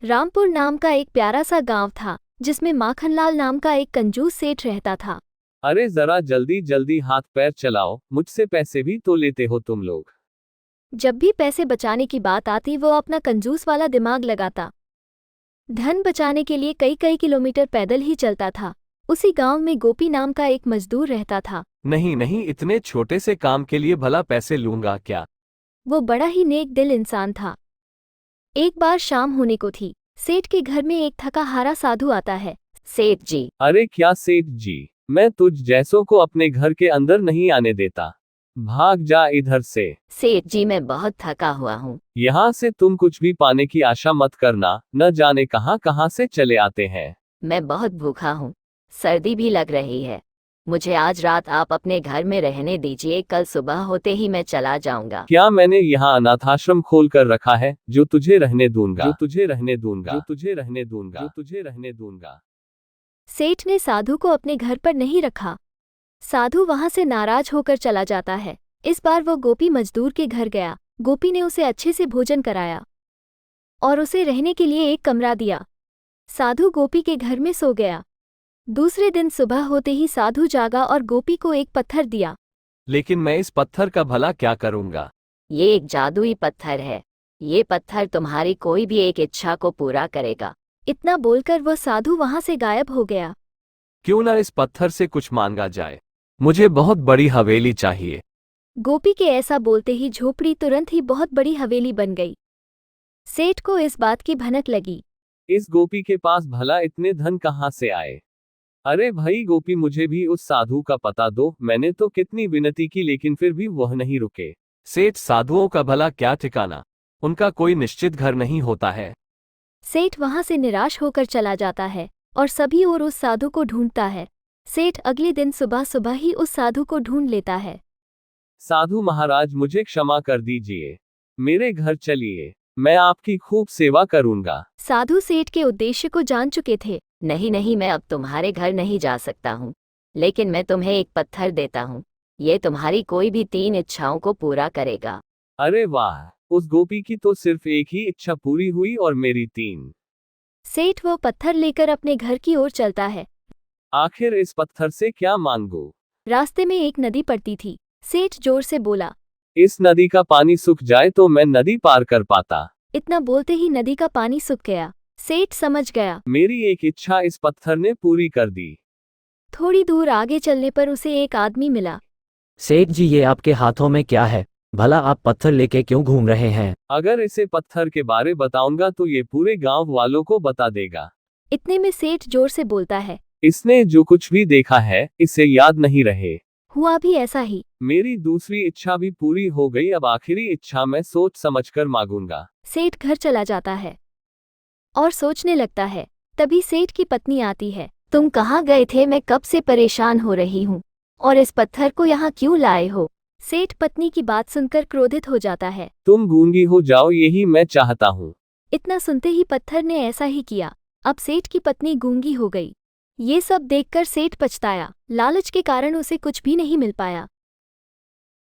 रामपुर नाम का एक प्यारा सा गांव था जिसमें माखनलाल नाम का एक कंजूस सेठ रहता था। अरे जरा जल्दी जल्दी हाथ पैर चलाओ, मुझसे पैसे भी तो लेते हो तुम लोग। जब भी पैसे बचाने की बात आती वो अपना कंजूस वाला दिमाग लगाता। धन बचाने के लिए कई कई किलोमीटर पैदल ही चलता था। उसी गांव में गोपी नाम का एक मजदूर रहता था। नहीं नहीं, इतने छोटे से काम के लिए भला पैसे लूंगा क्या। वो बड़ा ही नेक दिल इंसान था। एक बार शाम होने को थी। सेठ के घर में एक थका हारा साधु आता है। सेठ जी। अरे क्या सेठ जी, मैं तुझ जैसों को अपने घर के अंदर नहीं आने देता। भाग जा इधर से। सेठ जी, मैं बहुत थका हुआ हूँ। यहाँ से तुम कुछ भी पाने की आशा मत करना, न जाने कहाँ कहाँ से चले आते हैं। मैं बहुत भूखा हूँ, सर्दी भी लग रही है। मुझे आज रात आप अपने घर में रहने दीजिए, कल सुबह होते ही मैं चला जाऊंगा। क्या मैंने यहाँ अनाथाश्रम खोल कर रखा है जो तुझे रहने दूंगा, जो तुझे रहने दूंगा, जो तुझे रहने दूंगा, जो तुझे रहने दूंगा। सेठ ने साधु को अपने घर पर नहीं रखा। साधु वहां से नाराज होकर चला जाता है। इस बार वो गोपी मजदूर के घर गया। गोपी ने उसे अच्छे से भोजन कराया और उसे रहने के लिए एक कमरा दिया। साधु गोपी के घर में सो गया। दूसरे दिन सुबह होते ही साधु जागा और गोपी को एक पत्थर दिया। लेकिन मैं इस पत्थर का भला क्या करूंगा। ये एक जादुई पत्थर है। ये पत्थर तुम्हारी कोई भी एक इच्छा को पूरा करेगा। इतना बोलकर वह साधु वहां से गायब हो गया। क्यों ना इस पत्थर से कुछ मांगा जाए। मुझे बहुत बड़ी हवेली चाहिए। गोपी के ऐसा बोलते ही झोपड़ी तुरंत ही बहुत बड़ी हवेली बन गई। सेठ को इस बात की भनक लगी। इस गोपी के पास भला इतने धन कहाँ से आए। अरे भाई गोपी, मुझे भी उस साधु का पता दो। मैंने तो कितनी विनती की लेकिन फिर भी वह नहीं रुके। सेठ, साधुओं का भला क्या ठिकाना, उनका कोई निश्चित घर नहीं होता है। सेठ वहां से निराश होकर चला जाता है और सभी ओर उस साधु को ढूंढता है। सेठ अगले दिन सुबह सुबह ही उस साधु को ढूंढ लेता है। साधु महाराज, मुझे क्षमा कर दीजिए, मेरे घर चलिए, मैं आपकी खूब सेवा करूंगा। साधु सेठ के उद्देश्य को जान चुके थे। नहीं नहीं, मैं अब तुम्हारे घर नहीं जा सकता हूँ, लेकिन मैं तुम्हें एक पत्थर देता हूँ। ये तुम्हारी कोई भी 3 इच्छाओं को पूरा करेगा। अरे वाह, उस गोपी की तो सिर्फ एक ही इच्छा पूरी हुई और मेरी 3। सेठ वो पत्थर लेकर अपने घर की ओर चलता है। आखिर इस पत्थर से क्या मांगू। रास्ते में एक नदी पड़ती थी। सेठ जोर से बोला, इस नदी का पानी सूख जाए तो मैं नदी पार कर पाता। इतना बोलते ही नदी का पानी सूख गया। सेठ समझ गया। मेरी एक इच्छा इस पत्थर ने पूरी कर दी। थोड़ी दूर आगे चलने पर उसे एक आदमी मिला। सेठ जी, ये आपके हाथों में क्या है? भला आप पत्थर लेके क्यों घूम रहे हैं? अगर इसे पत्थर के बारे बताऊंगा तो ये पूरे गांव वालों को बता देगा। इतने में सेठ जोर से बोलता है, इसने जो कुछ भी देखा है इसे याद नहीं रहे। हुआ भी ऐसा ही। मेरी दूसरी इच्छा भी पूरी हो गई, अब आखिरी इच्छा मैं सोच समझकर मांगूंगा। सेठ घर चला जाता है और सोचने लगता है। तभी सेठ की पत्नी आती है। तुम कहाँ गए थे? मैं कब से परेशान हो रही हूँ, और इस पत्थर को यहाँ क्यों लाए हो? सेठ पत्नी की बात सुनकर क्रोधित हो जाता है। तुम गूंगी हो जाओ, यही मैं चाहता हूँ। इतना सुनते ही पत्थर ने ऐसा ही किया। अब सेठ की पत्नी गूंगी हो गई। ये सब देखकर सेठ पछताया। लालच के कारण उसे कुछ भी नहीं मिल पाया।